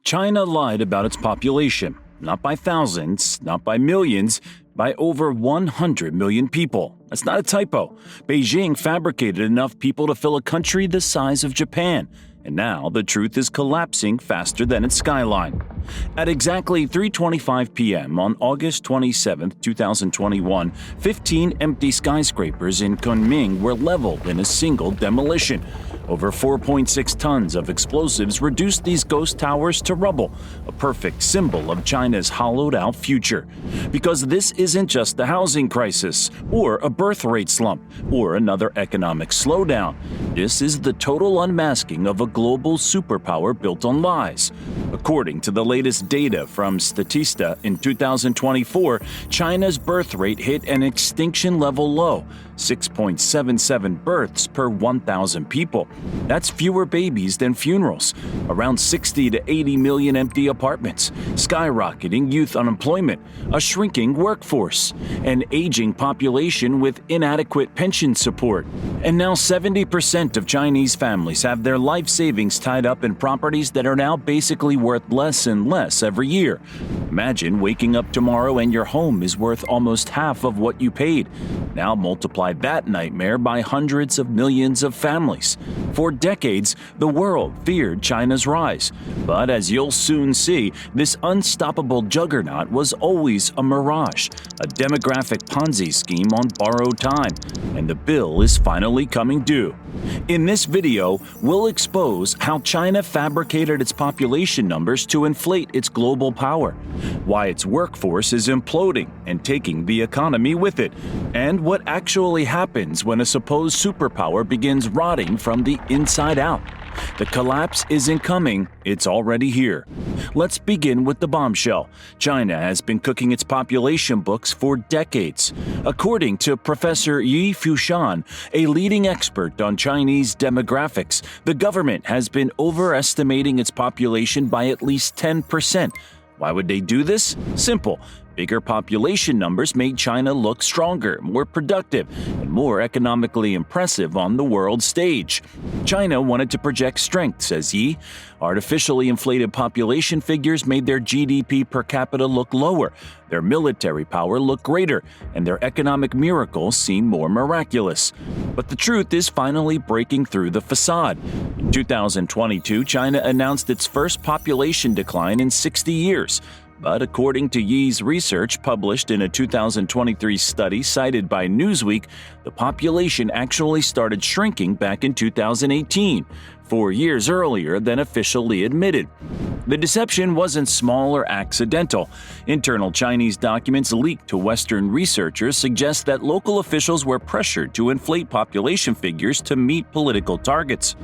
China lied about its population, not by thousands, not by millions, by over 100 million people. That's not a typo. Beijing fabricated enough people to fill a country the size of Japan. And now the truth is collapsing faster than its skyline. At exactly 3:25 p.m. on August 27, 2021, 15 empty skyscrapers in Kunming were leveled in a single demolition. Over 4.6 tons of explosives reduced these ghost towers to rubble, a perfect symbol of China's hollowed-out future. Because this isn't just a housing crisis, or a birth rate slump, or another economic slowdown. This is the total unmasking of a global superpower built on lies. According to the latest data from Statista in 2024, China's birth rate hit an extinction-level low, 6.77 births per 1,000 people. That's fewer babies than funerals, around 60 to 80 million empty apartments, skyrocketing youth unemployment, a shrinking workforce, an aging population with inadequate pension support. And now 70% of Chinese families have their life savings tied up in properties that are now basically worth less and less every year. Imagine waking up tomorrow and your home is worth almost half of what you paid. Now multiply that nightmare by hundreds of millions of families. For decades, the world feared China's rise. But as you'll soon see, this unstoppable juggernaut was always a mirage, a demographic Ponzi scheme on borrowed time, and the bill is finally coming due. In this video, we'll expose how China fabricated its population numbers to inflate its global power, why its workforce is imploding and taking the economy with it, and what actually happens when a supposed superpower begins rotting from the inside out. The collapse isn't coming, it's already here. Let's begin with the bombshell. China has been cooking its population books for decades. According to Professor Yi Fushan, a leading expert on Chinese demographics, the government has been overestimating its population by at least 10%. Why would they do this? Simple. Bigger population numbers made China look stronger, more productive, and more economically impressive on the world stage. China wanted to project strength, says Yi. Artificially inflated population figures made their GDP per capita look lower, their military power look greater, and their economic miracles seem more miraculous. But the truth is finally breaking through the facade. In 2022, China announced its first population decline in 60 years. But according to Yi's research published in a 2023 study cited by Newsweek, the population actually started shrinking back in 2018, 4 years earlier than officially admitted. The deception wasn't small or accidental. Internal Chinese documents leaked to Western researchers suggest that local officials were pressured to inflate population figures to meet political targets.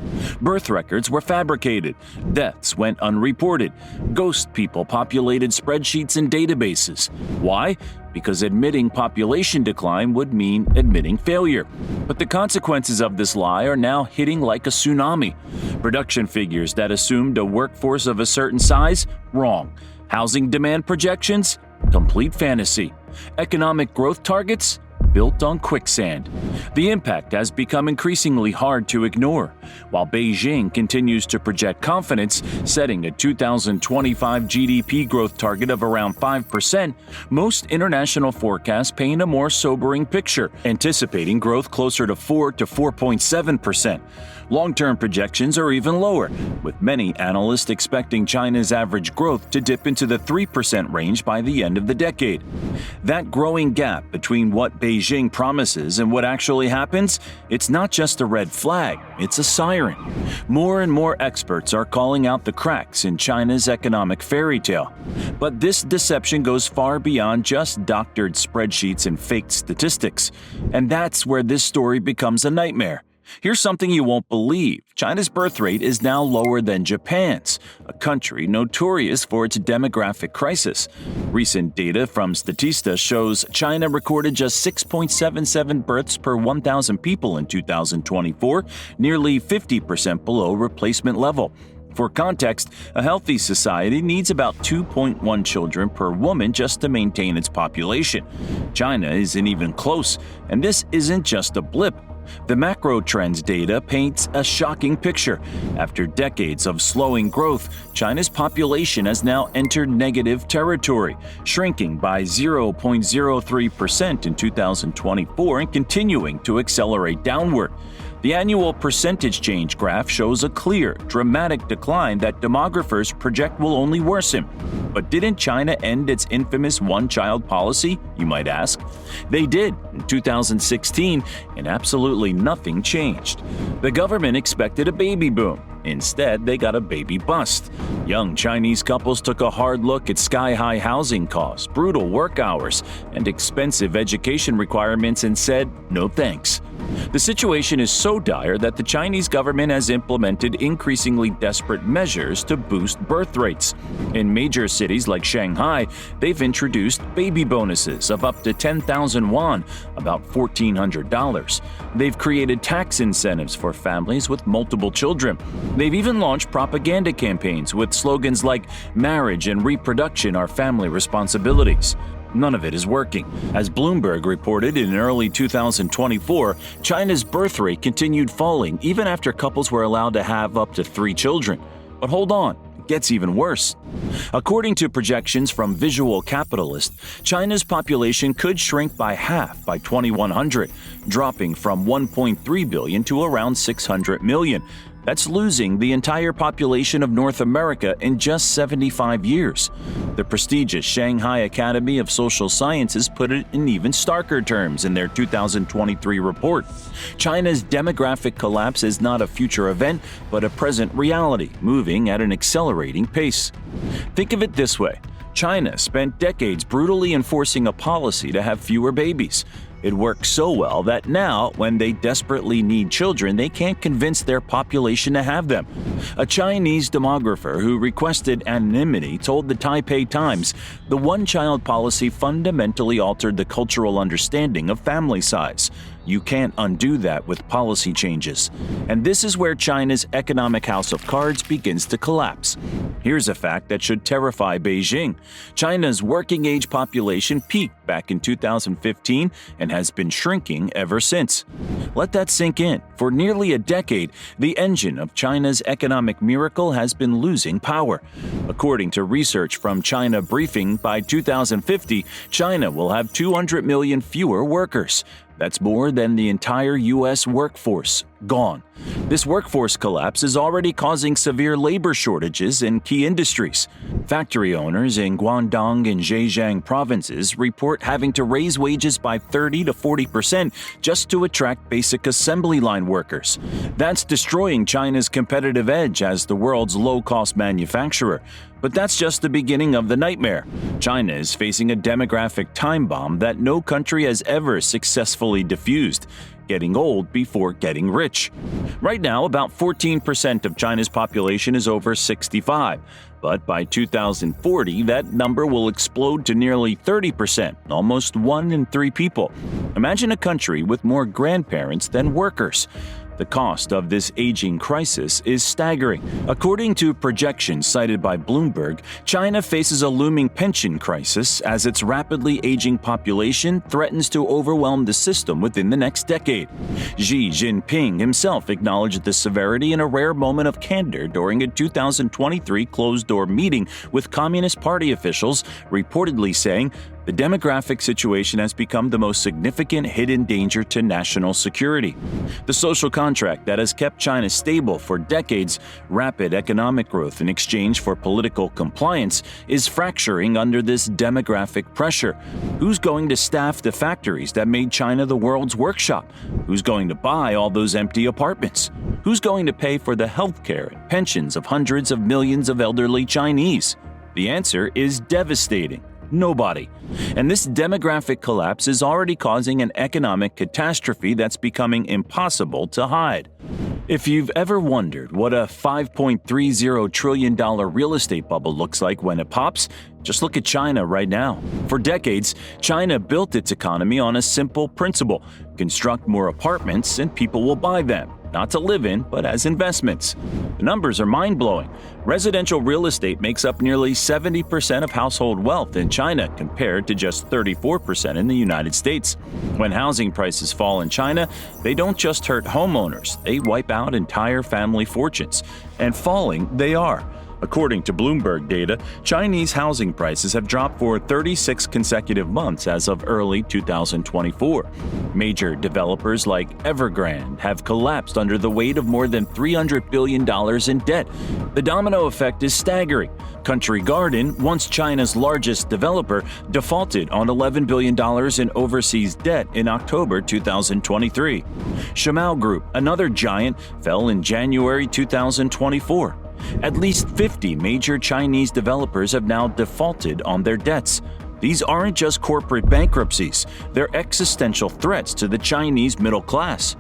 Birth records were fabricated, deaths went unreported, ghost people populated spreadsheets and databases. Why? Because admitting population decline would mean admitting failure. But the consequences of this lie are now hitting like a tsunami. Production figures that assumed a workforce of a certain size? Wrong. Housing demand projections? Complete fantasy. Economic growth targets? Built on quicksand. The impact has become increasingly hard to ignore. While Beijing continues to project confidence, setting a 2025 GDP growth target of around 5%, most international forecasts paint a more sobering picture, anticipating growth closer to 4 to 4.7%. Long-term projections are even lower, with many analysts expecting China's average growth to dip into the 3% range by the end of the decade. That growing gap between what Beijing promises and what actually happens, it's not just a red flag, it's a siren. More and more experts are calling out the cracks in China's economic fairy tale. But this deception goes far beyond just doctored spreadsheets and faked statistics. And that's where this story becomes a nightmare. Here's something you won't believe. China's birth rate is now lower than Japan's, a country notorious for its demographic crisis. Recent data from Statista shows China recorded just 6.77 births per 1,000 people in 2024, nearly 50% below replacement level. For context, a healthy society needs about 2.1 children per woman just to maintain its population. China isn't even close, and this isn't just a blip. The macro trends data paints a shocking picture. After decades of slowing growth, China's population has now entered negative territory, shrinking by 0.03% in 2024 and continuing to accelerate downward. The annual percentage change graph shows a clear, dramatic decline that demographers project will only worsen. But didn't China end its infamous one-child policy, you might ask? They did in 2016, and absolutely nothing changed. The government expected a baby boom. Instead, they got a baby bust. Young Chinese couples took a hard look at sky-high housing costs, brutal work hours, and expensive education requirements and said, no thanks. The situation is so dire that the Chinese government has implemented increasingly desperate measures to boost birth rates. In major cities like Shanghai, they've introduced baby bonuses of up to 10,000 yuan, about $1,400. They've created tax incentives for families with multiple children. They've even launched propaganda campaigns with slogans like "Marriage and reproduction are family responsibilities." None of it is working. As Bloomberg reported in early 2024, China's birth rate continued falling even after couples were allowed to have up to 3 children. But hold on, it gets even worse. According to projections from Visual Capitalist, China's population could shrink by half by 2100, dropping from 1.3 billion to around 600 million. That's losing the entire population of North America in just 75 years. The prestigious Shanghai Academy of Social Sciences put it in even starker terms in their 2023 report. China's demographic collapse is not a future event, but a present reality, moving at an accelerating pace. Think of it this way. China spent decades brutally enforcing a policy to have fewer babies. It worked so well that now, when they desperately need children, they can't convince their population to have them. A Chinese demographer who requested anonymity told the Taipei Times the one-child policy fundamentally altered the cultural understanding of family size. You can't undo that with policy changes. And this is where China's economic house of cards begins to collapse. Here's a fact that should terrify Beijing. China's working-age population peaked back in 2015 and has been shrinking ever since. Let that sink in. For nearly a decade, the engine of China's economic miracle has been losing power. According to research from China Briefing, by 2050, China will have 200 million fewer workers. That's more than the entire U.S. workforce gone. This workforce collapse is already causing severe labor shortages in key industries. Factory owners in Guangdong and Zhejiang provinces report having to raise wages by 30 to 40% just to attract basic assembly line workers. That's destroying China's competitive edge as the world's low-cost manufacturer. But that's just the beginning of the nightmare. China is facing a demographic time bomb that no country has ever successfully diffused, getting old before getting rich. Right now, about 14% of China's population is over 65. But by 2040, that number will explode to nearly 30%, almost 1 in 3 people. Imagine a country with more grandparents than workers. The cost of this aging crisis is staggering. According to projections cited by Bloomberg, China faces a looming pension crisis as its rapidly aging population threatens to overwhelm the system within the next decade. Xi Jinping himself acknowledged the severity in a rare moment of candor during a 2023 closed-door meeting with Communist Party officials, reportedly saying, "The demographic situation has become the most significant hidden danger to national security." The social contract that has kept China stable for decades, rapid economic growth in exchange for political compliance, is fracturing under this demographic pressure. Who's going to staff the factories that made China the world's workshop? Who's going to buy all those empty apartments? Who's going to pay for the healthcare and pensions of hundreds of millions of elderly Chinese? The answer is devastating. Nobody. And this demographic collapse is already causing an economic catastrophe that's becoming impossible to hide. If you've ever wondered what a $5.30 trillion real estate bubble looks like when it pops, just look at China right now. For decades, China built its economy on a simple principle: construct more apartments and people will buy them. not to live in, but as investments. The numbers are mind-blowing. Residential real estate makes up nearly 70% of household wealth in China, compared to just 34% in the United States. When housing prices fall in China, they don't just hurt homeowners, they wipe out entire family fortunes. And falling they are. According to Bloomberg data, Chinese housing prices have dropped for 36 consecutive months as of early 2024. Major developers like Evergrande have collapsed under the weight of more than $300 billion in debt. The domino effect is staggering. Country Garden, once China's largest developer, defaulted on $11 billion in overseas debt in October 2023. Shimao Group, another giant, fell in January 2024. At least 50 major Chinese developers have now defaulted on their debts. These aren't just corporate bankruptcies, they're existential threats to the Chinese middle class.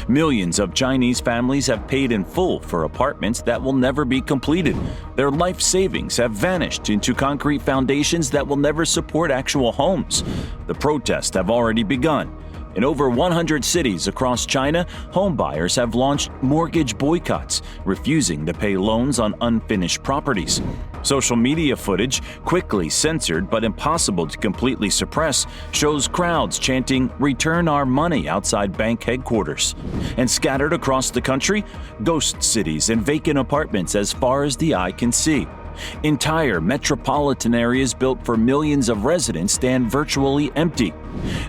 Millions of Chinese families have paid in full for apartments that will never be completed. Their life savings have vanished into concrete foundations that will never support actual homes. The protests have already begun. In over 100 cities across China, homebuyers have launched mortgage boycotts, refusing to pay loans on unfinished properties. Social media footage, quickly censored but impossible to completely suppress, shows crowds chanting, "Return our money," outside bank headquarters. And scattered across the country, ghost cities and vacant apartments as far as the eye can see. Entire metropolitan areas built for millions of residents stand virtually empty.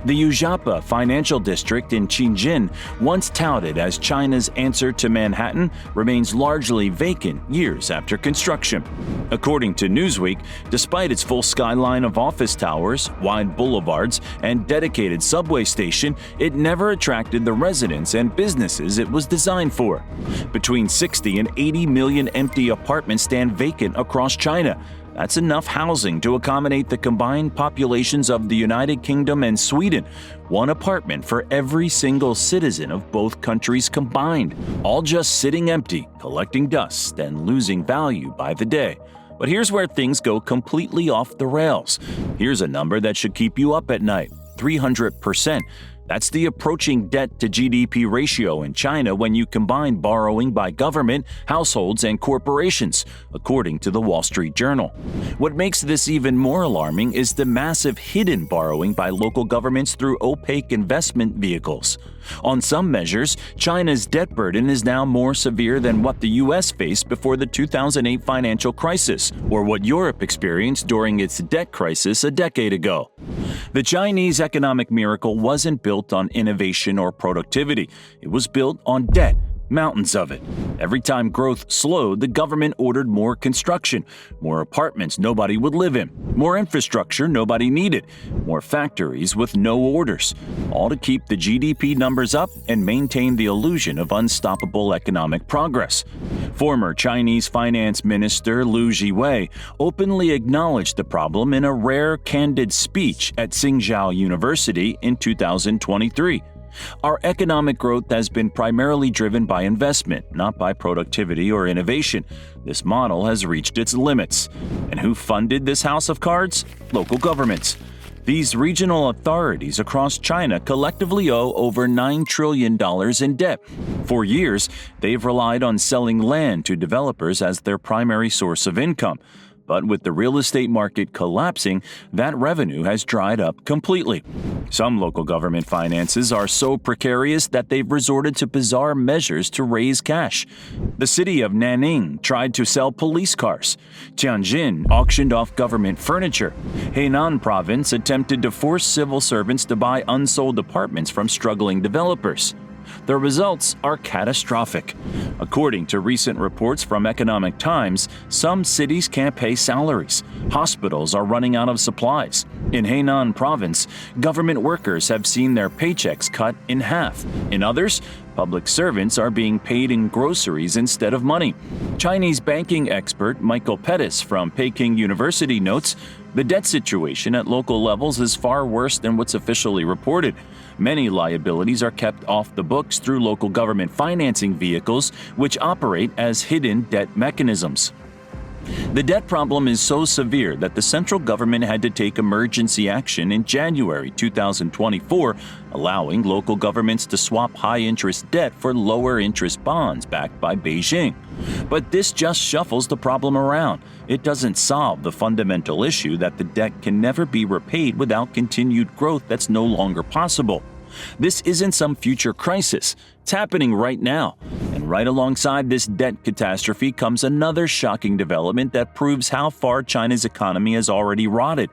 The Yuzhapa Financial District in Tianjin, once touted as China's answer to Manhattan, remains largely vacant years after construction. According to Newsweek, despite its full skyline of office towers, wide boulevards, and dedicated subway station, it never attracted the residents and businesses it was designed for. Between 60 and 80 million empty apartments stand vacant across China. That's enough housing to accommodate the combined populations of the United Kingdom and Sweden, one apartment for every single citizen of both countries combined, all just sitting empty, collecting dust, and losing value by the day. But here's where things go completely off the rails. Here's a number that should keep you up at night: 300%. That's the approaching debt-to-GDP ratio in China when you combine borrowing by government, households, and corporations, according to the Wall Street Journal. What makes this even more alarming is the massive hidden borrowing by local governments through opaque investment vehicles. On some measures, China's debt burden is now more severe than what the U.S. faced before the 2008 financial crisis, or what Europe experienced during its debt crisis a decade ago. The Chinese economic miracle wasn't built on innovation or productivity. It was built on debt. Mountains of it. Every time growth slowed, the government ordered more construction, more apartments nobody would live in, more infrastructure nobody needed, more factories with no orders, all to keep the GDP numbers up and maintain the illusion of unstoppable economic progress. Former Chinese Finance Minister Liu Jiwei openly acknowledged the problem in a rare, candid speech at Tsinghua University in 2023. Our economic growth has been primarily driven by investment, not by productivity or innovation. This model has reached its limits. And who funded this house of cards? Local governments. These regional authorities across China collectively owe over $9 trillion in debt. For years, they've relied on selling land to developers as their primary source of income. But with the real estate market collapsing, that revenue has dried up completely. Some local government finances are so precarious that they've resorted to bizarre measures to raise cash. The city of Nanning tried to sell police cars. Tianjin auctioned off government furniture. Henan province attempted to force civil servants to buy unsold apartments from struggling developers. The results are catastrophic. According to recent reports from Economic Times, some cities can't pay salaries. Hospitals are running out of supplies. In Henan province, government workers have seen their paychecks cut in half. In others, public servants are being paid in groceries instead of money. Chinese banking expert Michael Pettis from Peking University notes, the debt situation at local levels is far worse than what's officially reported. Many liabilities are kept off the books through local government financing vehicles, which operate as hidden debt mechanisms. The debt problem is so severe that the central government had to take emergency action in January 2024, allowing local governments to swap high-interest debt for lower-interest bonds backed by Beijing. But this just shuffles the problem around. It doesn't solve the fundamental issue that the debt can never be repaid without continued growth that's no longer possible. This isn't some future crisis. It's happening right now. And right alongside this debt catastrophe comes another shocking development that proves how far China's economy has already rotted.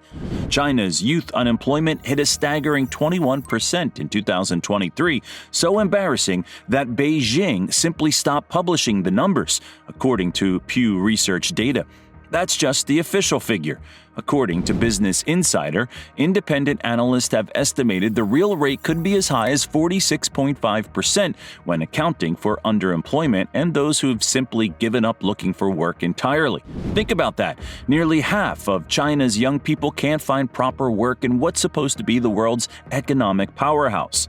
China's youth unemployment hit a staggering 21% in 2023, so embarrassing that Beijing simply stopped publishing the numbers, according to Pew Research data. That's just the official figure. According to Business Insider, independent analysts have estimated the real rate could be as high as 46.5% when accounting for underemployment and those who've simply given up looking for work entirely. Think about that. Nearly half of China's young people can't find proper work in what's supposed to be the world's economic powerhouse.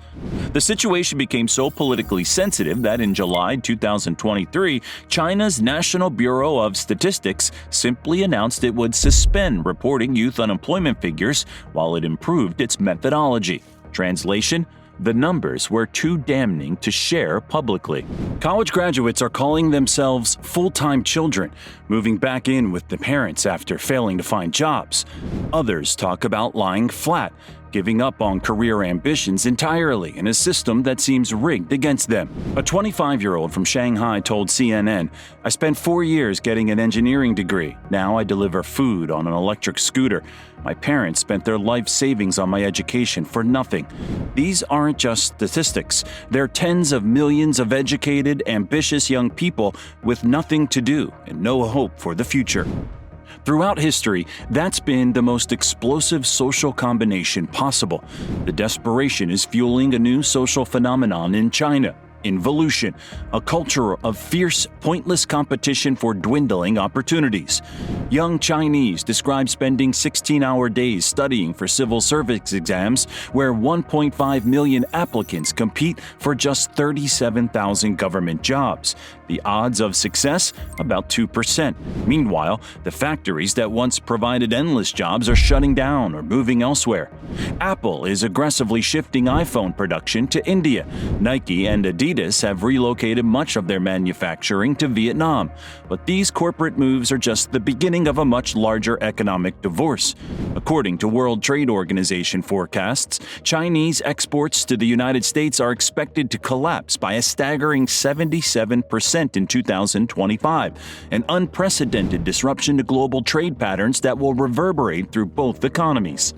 The situation became so politically sensitive that in July 2023, China's National Bureau of Statistics simply announced it would suspend reporting youth unemployment figures while it improved its methodology. Translation: the numbers were too damning to share publicly. College graduates are calling themselves full-time children, moving back in with the parents after failing to find jobs. Others talk about lying flat, giving up on career ambitions entirely in a system that seems rigged against them. A 25-year-old from Shanghai told CNN, "I spent 4 years getting an engineering degree. Now I deliver food on an electric scooter. My parents spent their life savings on my education for nothing." These aren't just statistics. They're tens of millions of educated, ambitious young people with nothing to do and no hope for the future. Throughout history, that's been the most explosive social combination possible. The desperation is fueling a new social phenomenon in China: involution, a culture of fierce, pointless competition for dwindling opportunities. Young Chinese describe spending 16-hour days studying for civil service exams, where 1.5 million applicants compete for just 37,000 government jobs. The odds of success? About 2%. Meanwhile, the factories that once provided endless jobs are shutting down or moving elsewhere. Apple is aggressively shifting iPhone production to India. Nike and Adidas have relocated much of their manufacturing to Vietnam. But these corporate moves are just the beginning of a much larger economic divorce. According to World Trade Organization forecasts, Chinese exports to the United States are expected to collapse by a staggering 77% in 2025, an unprecedented disruption to global trade patterns that will reverberate through both economies.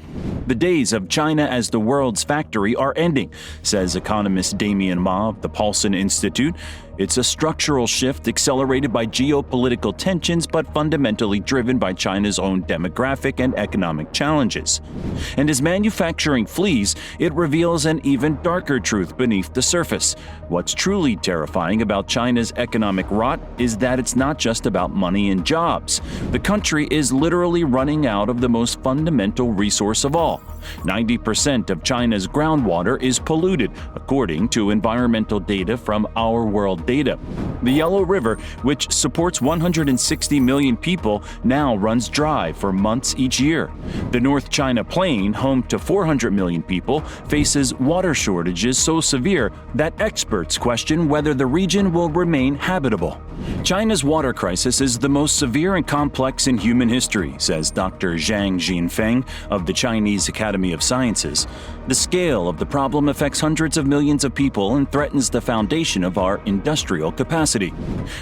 The days of China as the world's factory are ending, says economist Damien Ma of the Paulson Institute. It's a structural shift accelerated by geopolitical tensions but fundamentally driven by China's own demographic and economic challenges. And as manufacturing flees, it reveals an even darker truth beneath the surface. What's truly terrifying about China's economic rot is that it's not just about money and jobs. The country is literally running out of the most fundamental resource of all. 90% of China's groundwater is polluted, according to environmental data from Our World Data. The Yellow River, which supports 160 million people, now runs dry for months each year. The North China Plain, home to 400 million people, faces water shortages so severe that experts question whether the region will remain habitable. China's water crisis is the most severe and complex in human history, says Dr. Zhang Jinfeng of the Chinese Academy of Sciences. The scale of the problem affects hundreds of millions of people and threatens the foundation of our industrial capacity.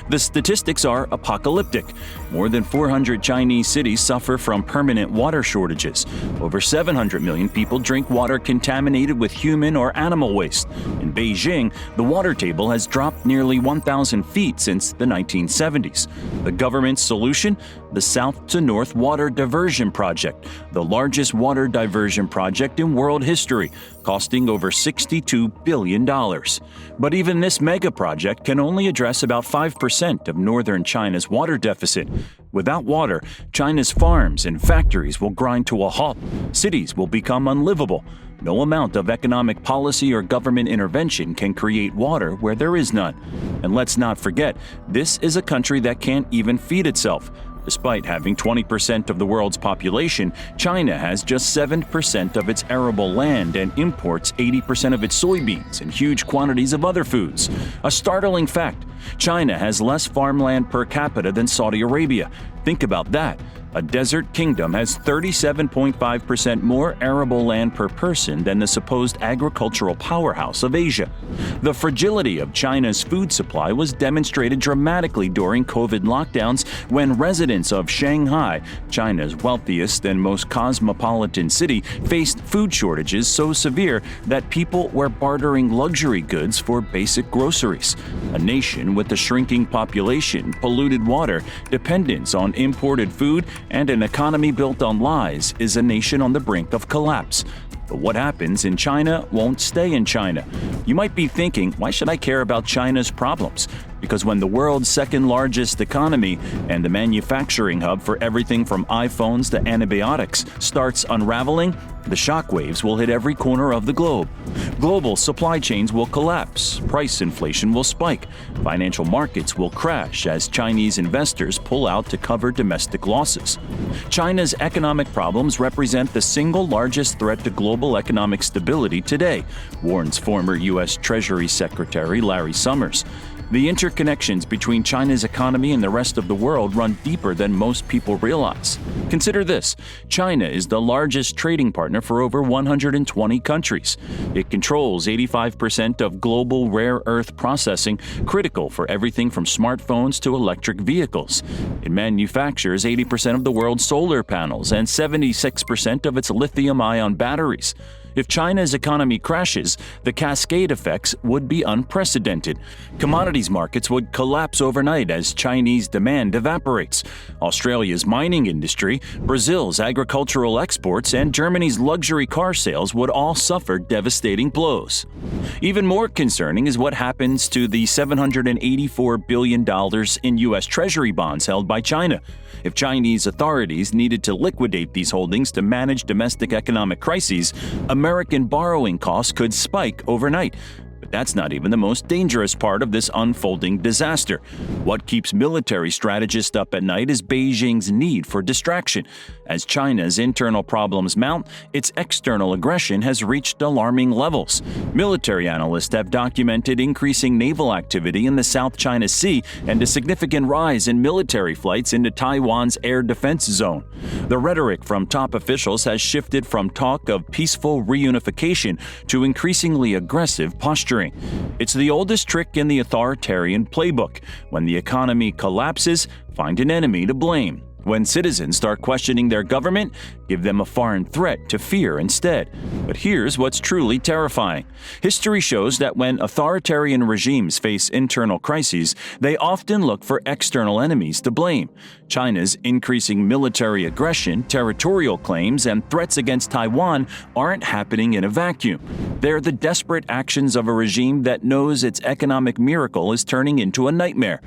The statistics are apocalyptic. More than 400 Chinese cities suffer from permanent water shortages. Over 700 million people drink water contaminated with human or animal waste. In Beijing, the water table has dropped nearly 1,000 feet since the 1970s. The government's solution? The South to North Water Diversion Project, the largest water diversion project in world history, costing over $62 billion. But even this mega project can only address about 5% of northern China's water deficit. Without water, China's farms and factories will grind to a halt. Cities will become unlivable. No amount of economic policy or government intervention can create water where there is none. And let's not forget, this is a country that can't even feed itself. Despite having 20% of the world's population, China has just 7% of its arable land and imports 80% of its soybeans and huge quantities of other foods. A startling fact, China has less farmland per capita than Saudi Arabia. Think about that. A desert kingdom has 37.5% more arable land per person than the supposed agricultural powerhouse of Asia. The fragility of China's food supply was demonstrated dramatically during COVID lockdowns when residents of Shanghai, China's wealthiest and most cosmopolitan city, faced food shortages so severe that people were bartering luxury goods for basic groceries. A nation with a shrinking population, polluted water, dependence on imported food, and an economy built on lies is a nation on the brink of collapse. But what happens in China won't stay in China. You might be thinking, why should I care about China's problems? Because when the world's second largest economy and the manufacturing hub for everything from iPhones to antibiotics starts unraveling, the shockwaves will hit every corner of the globe. Global supply chains will collapse, price inflation will spike, financial markets will crash as Chinese investors pull out to cover domestic losses. China's economic problems represent the single largest threat to global economic stability today, warns former U.S. Treasury Secretary Larry Summers. The interconnections between China's economy and the rest of the world run deeper than most people realize. Consider this: China is the largest trading partner for over 120 countries. It controls 85% of global rare earth processing, critical for everything from smartphones to electric vehicles. It manufactures 80% of the world's solar panels and 76% of its lithium-ion batteries. If China's economy crashes, the cascade effects would be unprecedented. Commodities markets would collapse overnight as Chinese demand evaporates. Australia's mining industry, Brazil's agricultural exports, and Germany's luxury car sales would all suffer devastating blows. Even more concerning is what happens to the $784 billion in U.S. Treasury bonds held by China. If Chinese authorities needed to liquidate these holdings to manage domestic economic crises, American borrowing costs could spike overnight. But that's not even the most dangerous part of this unfolding disaster. What keeps military strategists up at night is Beijing's need for distraction. As China's internal problems mount, its external aggression has reached alarming levels. Military analysts have documented increasing naval activity in the South China Sea and a significant rise in military flights into Taiwan's air defense zone. The rhetoric from top officials has shifted from talk of peaceful reunification to increasingly aggressive posturing. It's the oldest trick in the authoritarian playbook. When the economy collapses, find an enemy to blame. When citizens start questioning their government, give them a foreign threat to fear instead. But here's what's truly terrifying. History shows that when authoritarian regimes face internal crises, they often look for external enemies to blame. China's increasing military aggression, territorial claims, and threats against Taiwan aren't happening in a vacuum. They're the desperate actions of a regime that knows its economic miracle is turning into a nightmare.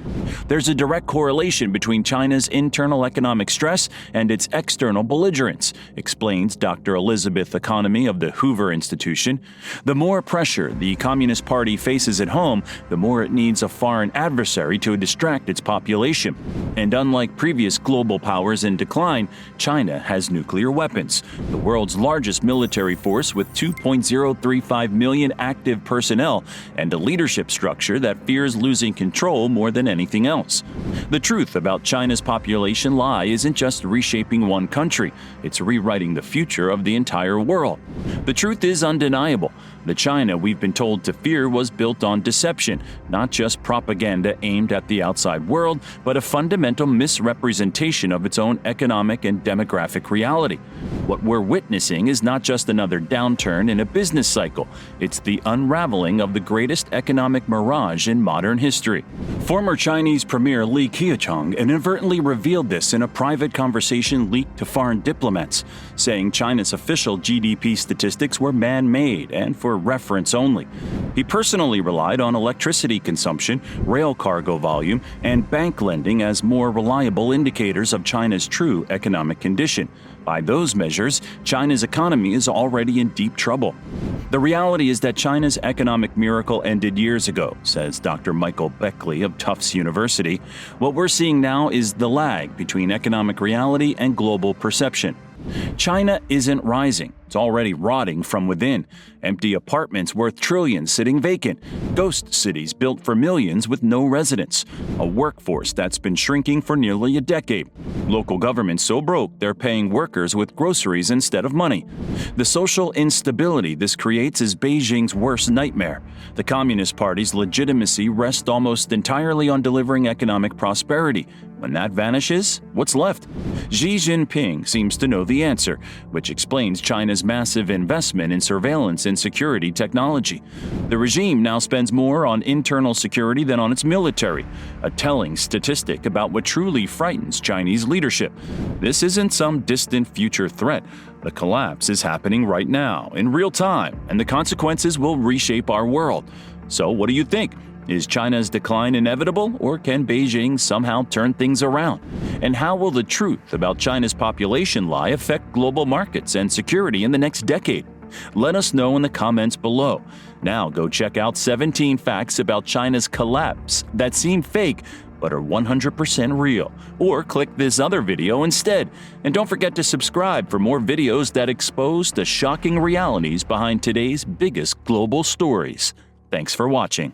There's a direct correlation between China's internal economic stress and its external belligerence, explains Dr. Elizabeth Economy of the Hoover Institution. The more pressure the Communist Party faces at home, the more it needs a foreign adversary to distract its population. And unlike previous global powers in decline, China has nuclear weapons, the world's largest military force with 2.035 million active personnel and a leadership structure that fears losing control more than anything else. The truth about China's population lie isn't just reshaping one country, it's rewriting the future of the entire world. The truth is undeniable. The China we've been told to fear was built on deception, not just propaganda aimed at the outside world, but a fundamental misrepresentation of its own economic and demographic reality. What we're witnessing is not just another downturn in a business cycle, it's the unraveling of the greatest economic mirage in modern history. Former Chinese Premier Li Keqiang inadvertently revealed this in a private conversation leaked to foreign diplomats, saying China's official GDP statistics were man-made and for for reference only. He personally relied on electricity consumption, rail cargo volume, and bank lending as more reliable indicators of China's true economic condition. By those measures, China's economy is already in deep trouble. The reality is that China's economic miracle ended years ago, says Dr. Michael Beckley of Tufts University. What we're seeing now is the lag between economic reality and global perception. China isn't rising. It's already rotting from within. Empty apartments worth trillions sitting vacant. Ghost cities built for millions with no residents. A workforce that's been shrinking for nearly a decade. Local governments so broke they're paying workers with groceries instead of money. The social instability this creates is Beijing's worst nightmare. The Communist Party's legitimacy rests almost entirely on delivering economic prosperity. When that vanishes, what's left? Xi Jinping seems to know the answer, which explains China's massive investment in surveillance and security technology. The regime now spends more on internal security than on its military, a telling statistic about what truly frightens Chinese leadership. This isn't some distant future threat. The collapse is happening right now, in real time, and the consequences will reshape our world. So what do you think? Is China's decline inevitable, or can Beijing somehow turn things around? And how will the truth about China's population lie affect global markets and security in the next decade? Let us know in the comments below. Now go check out 17 facts about China's collapse that seem fake but are 100% real. Or click this other video instead. And don't forget to subscribe for more videos that expose the shocking realities behind today's biggest global stories. Thanks for watching.